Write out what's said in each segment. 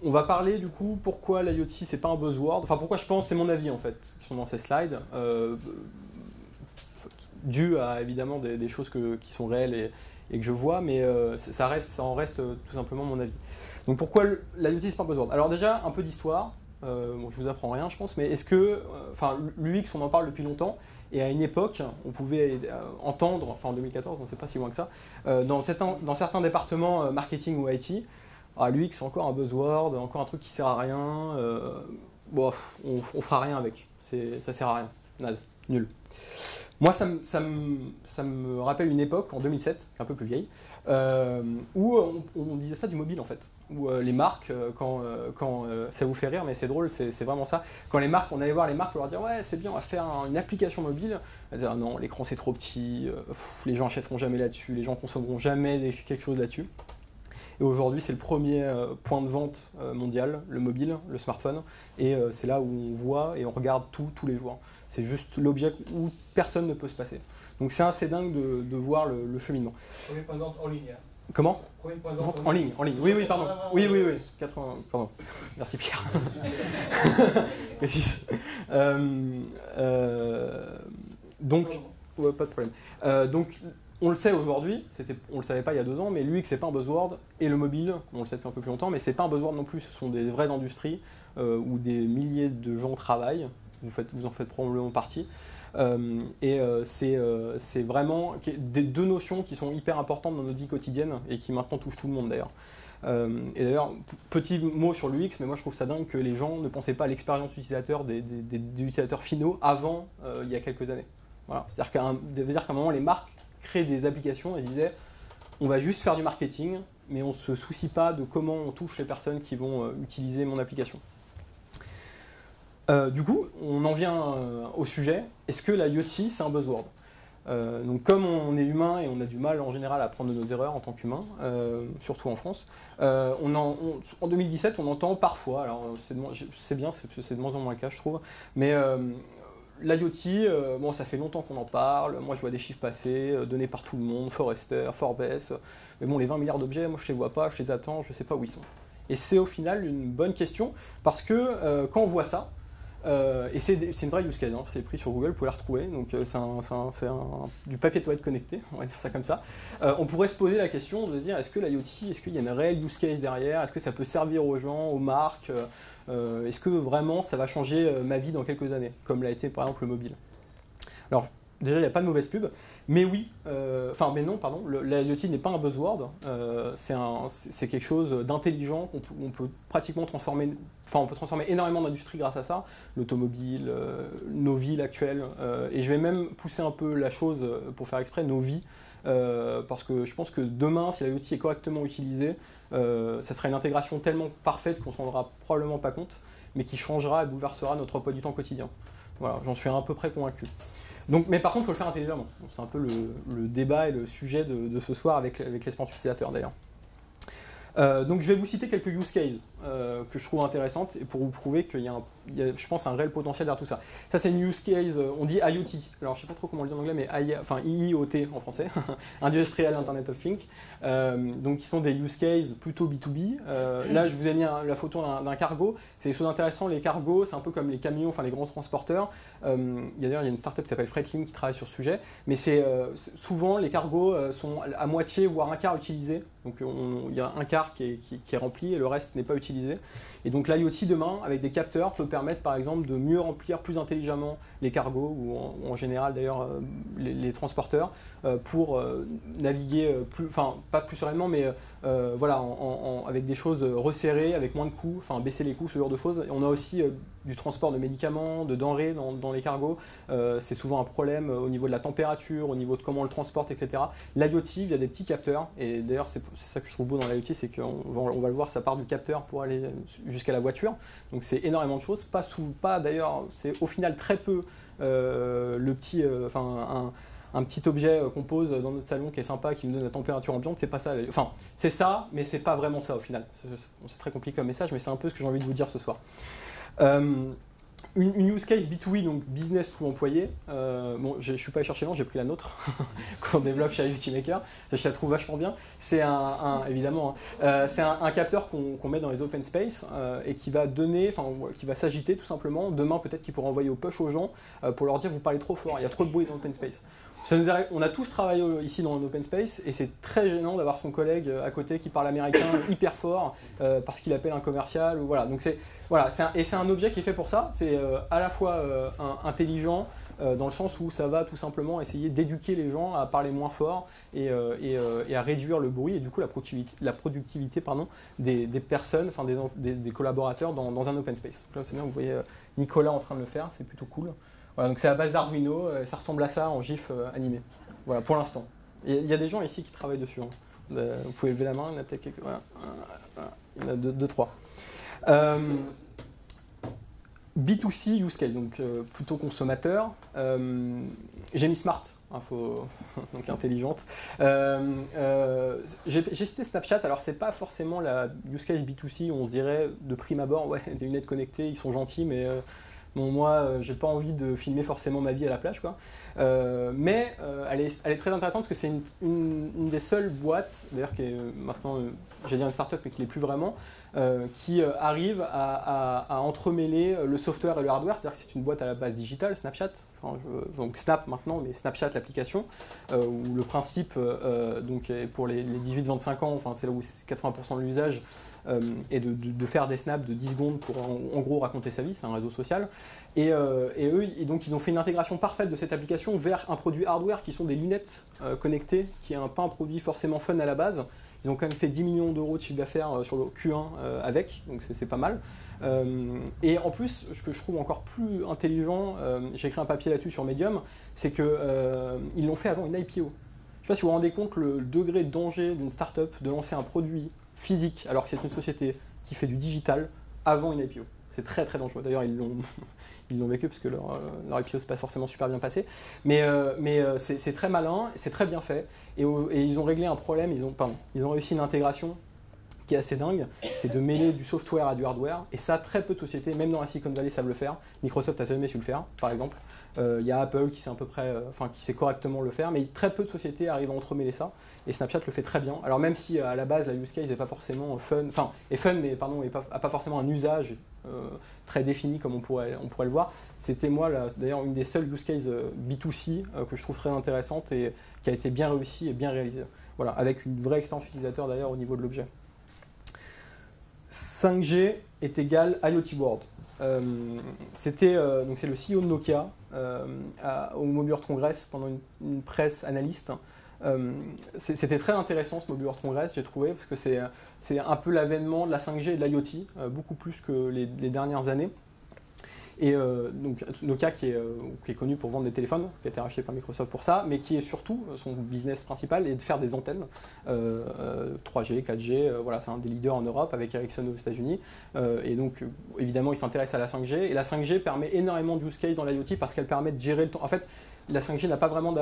on va parler du coup pourquoi l'IoT c'est pas un buzzword, enfin pourquoi je pense, c'est mon avis en fait, qui sont dans ces slides, dû à évidemment des choses qui sont réelles et que je vois, mais ça en reste tout simplement mon avis. Donc pourquoi l'IoT c'est pas un buzzword? Alors déjà, un peu d'histoire, bon, je vous apprends rien je pense, mais est-ce que, enfin l'UX on en parle depuis longtemps, et à une époque on pouvait entendre, enfin en 2014, on ne sait pas si loin que ça, dans certains départements marketing ou IT, ah, l'UX c'est encore un buzzword, encore un truc qui sert à rien, bon, on fera rien avec, ça sert à rien, naze, nul. Moi, ça me rappelle une époque, en 2007, qui est un peu plus vieille, où on disait ça du mobile en fait. Où les marques, quand ça vous fait rire, mais c'est drôle, c'est vraiment ça. Quand les marques, on allait voir les marques pour leur dire ouais, c'est bien, on va faire une application mobile. Elles disaient non, l'écran c'est trop petit, les gens achèteront jamais là-dessus, les gens consommeront jamais quelque chose là-dessus. Et aujourd'hui, c'est le premier point de vente mondial, le mobile, le smartphone. Et c'est là où on voit et on regarde tout, tous les jours. C'est juste l'objet où personne ne peut se passer. Donc c'est assez dingue de voir le cheminement. Premier point de vente en ligne. Hein. Comment? Premier point de vente en ligne. Oui, oui, pardon. Oui. 80, pardon. Merci Pierre. Donc, ouais, pas de problème. Donc, on le sait aujourd'hui, on le savait pas il y a 2 ans, mais l'UX c'est pas un buzzword, et le mobile, on le sait depuis un peu plus longtemps, mais c'est pas un buzzword non plus, ce sont des vraies industries où des milliers de gens travaillent, vous en faites probablement partie, c'est vraiment des 2 notions qui sont hyper importantes dans notre vie quotidienne et qui maintenant touchent tout le monde d'ailleurs. Et d'ailleurs, petit mot sur l'UX, mais moi je trouve ça dingue que les gens ne pensaient pas à l'expérience utilisateur des utilisateurs finaux avant il y a quelques années. Voilà. C'est-à-dire qu'à un moment, les marques créent des applications et disaient on va juste faire du marketing, mais on ne se soucie pas de comment on touche les personnes qui vont utiliser mon application. Du coup, on en vient au sujet, est-ce que la IoT c'est un buzzword? Donc comme on est humain et on a du mal en général à apprendre de nos erreurs en tant qu'humain, surtout en France, en 2017 on entend parfois, alors c'est bien, c'est de moins en moins le cas je trouve, mais l'IoT, bon, ça fait longtemps qu'on en parle, moi je vois des chiffres passer, donnés par tout le monde, Forrester, Forbes, mais bon les 20 milliards d'objets, moi je les vois pas, je les attends, je sais pas où ils sont. Et c'est au final une bonne question, parce que quand on voit ça, et c'est une vraie use case, hein, c'est pris sur Google, vous pouvez la retrouver, donc c'est du papier toilette connecté, on va dire ça comme ça. On pourrait se poser la question de dire est-ce que l'IoT, est-ce qu'il y a une réelle use case derrière, est-ce que ça peut servir aux gens, aux marques, est-ce que vraiment ça va changer ma vie dans quelques années, comme l'a été par exemple le mobile. Alors déjà il n'y a pas de mauvaise pub, mais oui, mais non, pardon, l'IoT n'est pas un buzzword, c'est quelque chose d'intelligent qu'on peut pratiquement transformer, on peut transformer énormément d'industries grâce à ça, l'automobile, nos villes actuelles, et je vais même pousser un peu la chose pour faire exprès, nos vies, parce que je pense que demain, si l'IoT est correctement utilisé, ça sera une intégration tellement parfaite qu'on ne s'en rendra probablement pas compte, mais qui changera et bouleversera notre emploi du temps quotidien. Voilà, j'en suis à peu près convaincu. Donc, mais par contre, il faut le faire intelligemment. C'est un peu le débat et le sujet de ce soir avec l'expérience utilisateur d'ailleurs. Donc je vais vous citer quelques use cases que je trouve intéressantes et pour vous prouver qu'il y a, je pense, un réel potentiel derrière tout ça. Ça c'est une use case, on dit IoT, alors je ne sais pas trop comment le dire en anglais, mais IIoT en français, Industrial Internet of Things, donc qui sont des use cases plutôt B2B. Là je vous ai mis la photo d'un cargo, c'est des choses intéressantes, les cargos c'est un peu comme les camions, enfin les grands transporteurs. D'ailleurs il y a une startup qui s'appelle Freightlink qui travaille sur ce sujet, mais souvent les cargos sont à moitié voire un quart utilisés, donc il y a un quart qui est rempli et le reste n'est pas utilisé. Et donc l'IoT demain, avec des capteurs, peut permettre par exemple de mieux remplir plus intelligemment les cargos, ou en général d'ailleurs les transporteurs, pour naviguer pas plus sereinement, mais voilà, avec des choses resserrées, avec moins de coûts, enfin baisser les coûts, ce genre de choses. Et on a aussi du transport de médicaments, de denrées dans les cargos. C'est souvent un problème au niveau de la température, au niveau de comment on le transporte, etc. L'IoT, il y a des petits capteurs, et d'ailleurs c'est ça que je trouve beau dans l'IoT, c'est qu'on va le voir, ça part du capteur pour aller jusqu'à la voiture. Donc c'est énormément de choses, pas d'ailleurs, c'est au final très peu le petit, un petit objet qu'on pose dans notre salon qui est sympa, qui nous donne la température ambiante, c'est pas ça. Enfin, c'est ça, mais c'est pas vraiment ça au final. C'est très compliqué comme message, mais c'est un peu ce que j'ai envie de vous dire ce soir. Une use case B2B, donc business to employé. Bon, je ne suis pas allé chercher loin, j'ai pris la nôtre qu'on développe chez IoT Maker. Je la trouve vachement bien. C'est évidemment, c'est un capteur qu'on met dans les open space et qui va donner, enfin, qui va s'agiter tout simplement. Demain, peut-être qu'il pourra envoyer au push aux gens pour leur dire vous parlez trop fort, il y a trop de bruit dans l'open space. On a tous travaillé ici dans un open space et c'est très gênant d'avoir son collègue à côté qui parle américain hyper fort parce qu'il appelle un commercial. Ou voilà. Donc c'est un objet qui est fait pour ça. C'est à la fois intelligent dans le sens où ça va tout simplement essayer d'éduquer les gens à parler moins fort et à réduire le bruit et du coup la productivité des personnes, enfin des collaborateurs dans un open space. Donc là c'est bien, vous voyez Nicolas en train de le faire, c'est plutôt cool. Voilà, donc c'est à base d'Arduino, ça ressemble à ça en GIF animé. Voilà, pour l'instant. Il y a des gens ici qui travaillent dessus. Hein. Vous pouvez lever la main, il y en a peut-être quelques... Voilà. Il y en a deux, trois. B2C use case, donc plutôt consommateur. J'ai mis smart, donc intelligente. J'ai cité Snapchat, alors c'est pas forcément la use case B2C, on se dirait de prime abord, ouais, des lunettes connectées, ils sont gentils, mais... Bon, moi, j'ai pas envie de filmer forcément ma vie à la plage, quoi. Mais elle est très intéressante parce que c'est une des seules boîtes, d'ailleurs qui est maintenant, j'allais dire une start-up, mais qui l'est plus vraiment, qui arrive à entremêler le software et le hardware. C'est-à-dire que c'est une boîte à la base digitale, Snapchat, donc Snap maintenant, mais Snapchat l'application, où le principe, donc pour les 18-25 ans, enfin c'est là où c'est 80% de l'usage, et de faire des snaps de 10 secondes pour en gros raconter sa vie, c'est un réseau social. Et donc ils ont fait une intégration parfaite de cette application vers un produit hardware qui sont des lunettes connectées, qui est pas un produit forcément fun à la base. Ils ont quand même fait 10 millions d'euros de chiffre d'affaires sur le Q1 avec, donc c'est pas mal. Et en plus, ce que je trouve encore plus intelligent, j'ai écrit un papier là-dessus sur Medium, c'est qu'ils l'ont fait avant une IPO. Je ne sais pas si vous vous rendez compte le degré de danger d'une startup de lancer un produit physique, alors que c'est une société qui fait du digital, avant une IPO. C'est très très dangereux. D'ailleurs, ils l'ont vécu parce que leur IPO s'est pas forcément super bien passé. Mais c'est très malin, c'est très bien fait. Et ils ont réglé un problème, ils ont réussi une intégration qui est assez dingue, c'est de mêler du software à du hardware. Et ça, très peu de sociétés, même dans la Silicon Valley, savent le faire. Microsoft n'a jamais su le faire, par exemple. Il y a Apple qui sait à peu près, qui sait correctement le faire, mais très peu de sociétés arrivent à entremêler ça. Et Snapchat le fait très bien. Alors même si à la base la use case n'est pas forcément fun, mais pardon, n'a pas forcément un usage très défini comme on pourrait le voir. C'était moi d'ailleurs une des seules use cases B2C que je trouve très intéressante et qui a été bien réussie et bien réalisée. Voilà, avec une vraie expérience utilisateur d'ailleurs au niveau de l'objet. 5G est égal IoT World. Donc c'est le CEO de Nokia au Mobile World Congress pendant une presse analyste. C'était très intéressant ce Mobile World Congress, j'ai trouvé, parce que c'est un peu l'avènement de la 5G et de l'IoT, beaucoup plus que les dernières années. Et donc Nokia qui est connu pour vendre des téléphones, qui a été racheté par Microsoft pour ça, mais qui est surtout, son business principal est de faire des antennes 3G, 4G, voilà, c'est un des leaders en Europe avec Ericsson aux États-Unis. Et donc évidemment il s'intéresse à la 5G, et la 5G permet énormément de use case dans l'IoT parce qu'elle permet de gérer le temps. En fait, la 5G n'est pas vraiment,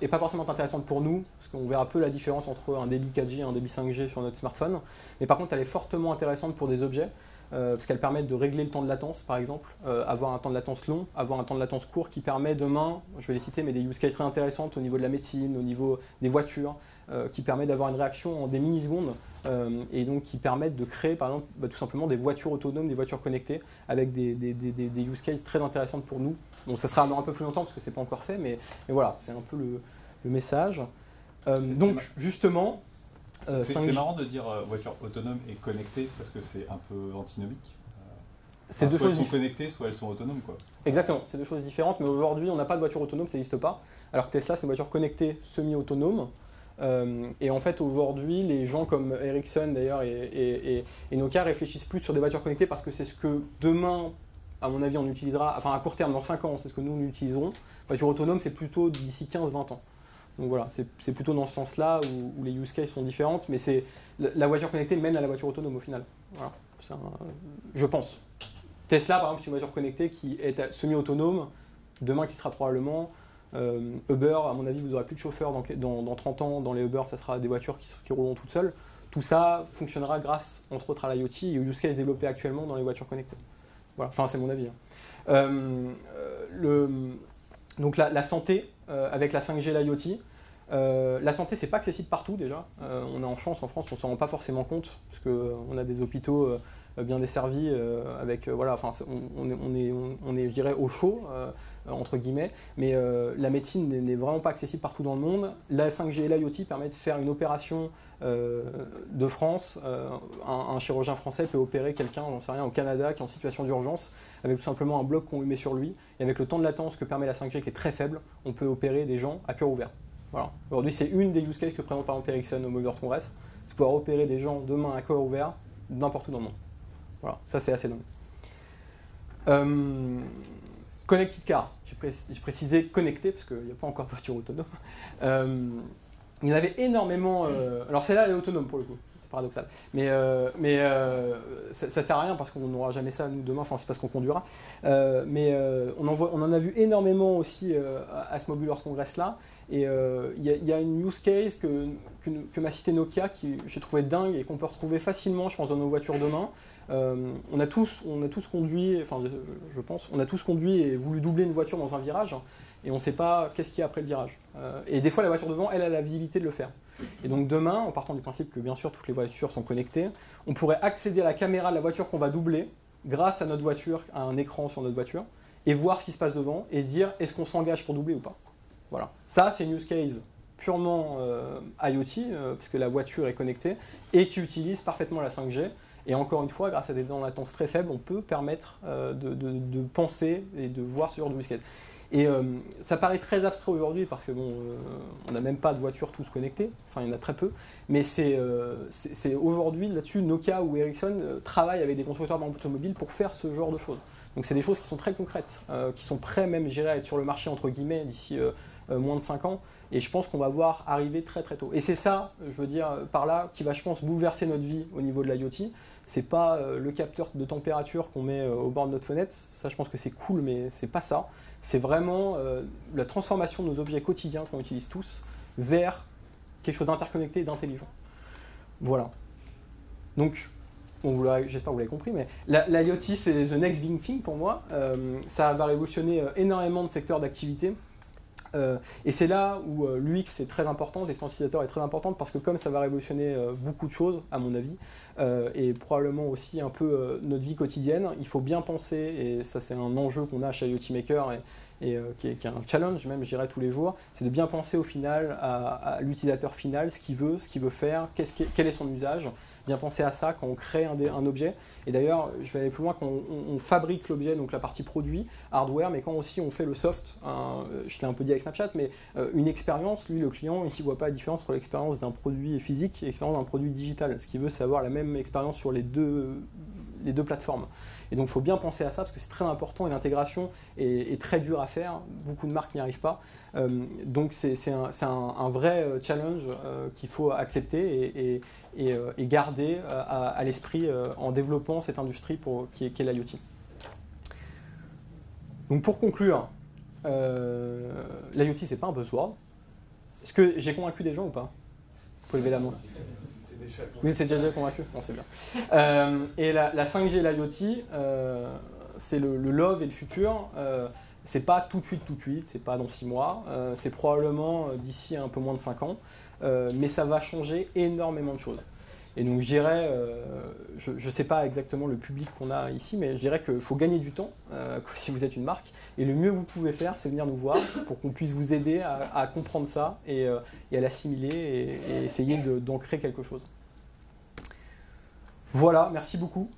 est pas forcément intéressante pour nous, parce qu'on verra peu la différence entre un débit 4G et un débit 5G sur notre smartphone. Mais par contre, elle est fortement intéressante pour des objets, parce qu'elle permet de régler le temps de latence, par exemple, avoir un temps de latence long, avoir un temps de latence court qui permet demain, je vais les citer, mais des use cases très intéressantes au niveau de la médecine, au niveau des voitures, qui permet d'avoir une réaction en des millisecondes, et donc qui permettent de créer, par exemple, tout simplement des voitures autonomes, des voitures connectées, avec des use cases très intéressantes pour nous. Bon, ça sera un peu plus longtemps parce que c'est pas encore fait, mais voilà, c'est un peu le message. Donc, justement... c'est marrant de dire voiture autonome et connectée parce que c'est un peu antinomique. Soit elles sont connectées, soit elles sont autonomes, quoi. Exactement, c'est deux choses différentes, mais aujourd'hui on n'a pas de voiture autonome, ça n'existe pas. Alors que Tesla c'est une voiture connectée semi-autonome. Et en fait aujourd'hui les gens comme Ericsson d'ailleurs et Nokia réfléchissent plus sur des voitures connectées parce que c'est ce que demain, à mon avis, on utilisera, enfin à court terme, dans 5 ans, c'est ce que nous utiliserons. Voiture autonome c'est plutôt d'ici 15-20 ans. Donc voilà, c'est plutôt dans ce sens-là où les use cases sont différentes, mais la voiture connectée mène à la voiture autonome au final. Voilà, je pense. Tesla, par exemple, c'est une voiture connectée qui est semi-autonome, demain qui sera probablement. Uber, à mon avis, vous n'aurez plus de chauffeurs dans 30 ans. Dans les Uber, ça sera des voitures qui rouleront toutes seules. Tout ça fonctionnera grâce, entre autres, à l'IoT et aux use cases développés actuellement dans les voitures connectées. Voilà. Enfin, c'est mon avis. Donc la santé, avec la 5G, l'IoT, la santé, c'est pas accessible partout déjà. On est en chance en France, on s'en rend pas forcément compte, parce qu'on a des hôpitaux bien desservis, avec, voilà, enfin, on est, je dirais, au chaud, entre guillemets, mais la médecine n'est vraiment pas accessible partout dans le monde. La 5G et l'IoT permettent de faire une opération de France. Un chirurgien français peut opérer quelqu'un, j'en sais rien, au Canada, qui est en situation d'urgence, avec tout simplement un bloc qu'on lui met sur lui, et avec le temps de latence que permet la 5G qui est très faible, on peut opérer des gens à cœur ouvert. Voilà. Aujourd'hui, c'est une des use cases que présente par exemple Ericsson au Mobile World Congress, c'est pouvoir opérer des gens demain à cœur ouvert n'importe où dans le monde. Voilà, ça c'est assez dingue. Connected car, j'ai précisé connecté parce qu'il n'y a pas encore de voiture autonome. Il y en avait énormément. Alors celle-là elle est autonome pour le coup, c'est paradoxal. Mais ça sert à rien parce qu'on n'aura jamais ça nous demain, enfin c'est parce qu'on conduira. On en a vu énormément aussi à ce Mobile World Congress là. Et il y a une use case que m'a cité Nokia qui j'ai trouvé dingue et qu'on peut retrouver facilement, je pense, dans nos voitures demain. On a tous conduit, enfin je pense, on a tous conduit et voulu doubler une voiture dans un virage et on ne sait pas qu'est-ce qu'il y a après le virage. Et des fois la voiture devant, elle a la visibilité de le faire. Et donc demain, en partant du principe que bien sûr toutes les voitures sont connectées, on pourrait accéder à la caméra de la voiture qu'on va doubler grâce à notre voiture, à un écran sur notre voiture, et voir ce qui se passe devant et se dire est-ce qu'on s'engage pour doubler ou pas. Voilà. Ça c'est une use case purement IoT, parce que la voiture est connectée et qui utilise parfaitement la 5G. Et encore une fois, grâce à des temps de latence très faibles, on peut permettre de penser et de voir ce genre de use case. Et ça paraît très abstrait aujourd'hui parce que bon, on n'a même pas de voitures tous connectées, enfin il y en a très peu, mais c'est aujourd'hui là-dessus Nokia ou Ericsson travaillent avec des constructeurs d'automobiles pour faire ce genre de choses. Donc c'est des choses qui sont très concrètes, qui sont prêts même à être sur le marché entre guillemets d'ici moins de 5 ans. Et je pense qu'on va voir arriver très très tôt. Et c'est ça, je veux dire, par là, qui va, je pense, bouleverser notre vie au niveau de l'IoT. C'est pas le capteur de température qu'on met au bord de notre fenêtre. Ça, je pense que c'est cool, mais c'est pas ça. C'est vraiment la transformation de nos objets quotidiens qu'on utilise tous vers quelque chose d'interconnecté et d'intelligent. Voilà. Donc, bon, j'espère que vous l'avez compris, mais l'IoT, c'est the next big thing pour moi. Ça va révolutionner énormément de secteurs d'activité. Et c'est là où l'UX est très important, l'expérience utilisateur est très importante parce que comme ça va révolutionner beaucoup de choses, à mon avis, et probablement aussi un peu notre vie quotidienne, il faut bien penser, et ça c'est un enjeu qu'on a chez IoT Maker et qui est un challenge même, je dirais, tous les jours, c'est de bien penser au final à l'utilisateur final, ce qu'il veut faire, quel est son usage, bien penser à ça quand on crée un objet. Et d'ailleurs, je vais aller plus loin, quand on fabrique l'objet, donc la partie produit, hardware, mais quand aussi on fait le soft, je l'ai un peu dit avec Snapchat, mais une expérience, lui, le client, il ne voit pas la différence entre l'expérience d'un produit physique et l'expérience d'un produit digital. Ce qu'il veut, c'est avoir la même expérience sur les deux plateformes. Et donc il faut bien penser à ça parce que c'est très important et l'intégration est très dure à faire. Beaucoup de marques n'y arrivent pas. Donc c'est un vrai challenge qu'il faut accepter et garder à l'esprit en développant cette industrie qui est l'IoT. Donc pour conclure, l'IoT c'est pas un buzzword. Est-ce que j'ai convaincu des gens ou pas? Vous pouvez lever la main. Oui, c'est déjà convaincu, bon, c'est bien. Et la 5G et l'IoT, c'est le love et le futur. C'est pas tout de suite, c'est pas dans 6 mois, c'est probablement d'ici un peu moins de 5 ans, mais ça va changer énormément de choses. Et donc je dirais, je ne sais pas exactement le public qu'on a ici, mais je dirais qu'il faut gagner du temps si vous êtes une marque. Et le mieux que vous pouvez faire, c'est venir nous voir pour qu'on puisse vous aider à comprendre ça et à l'assimiler et essayer d'en créer quelque chose. Voilà, merci beaucoup.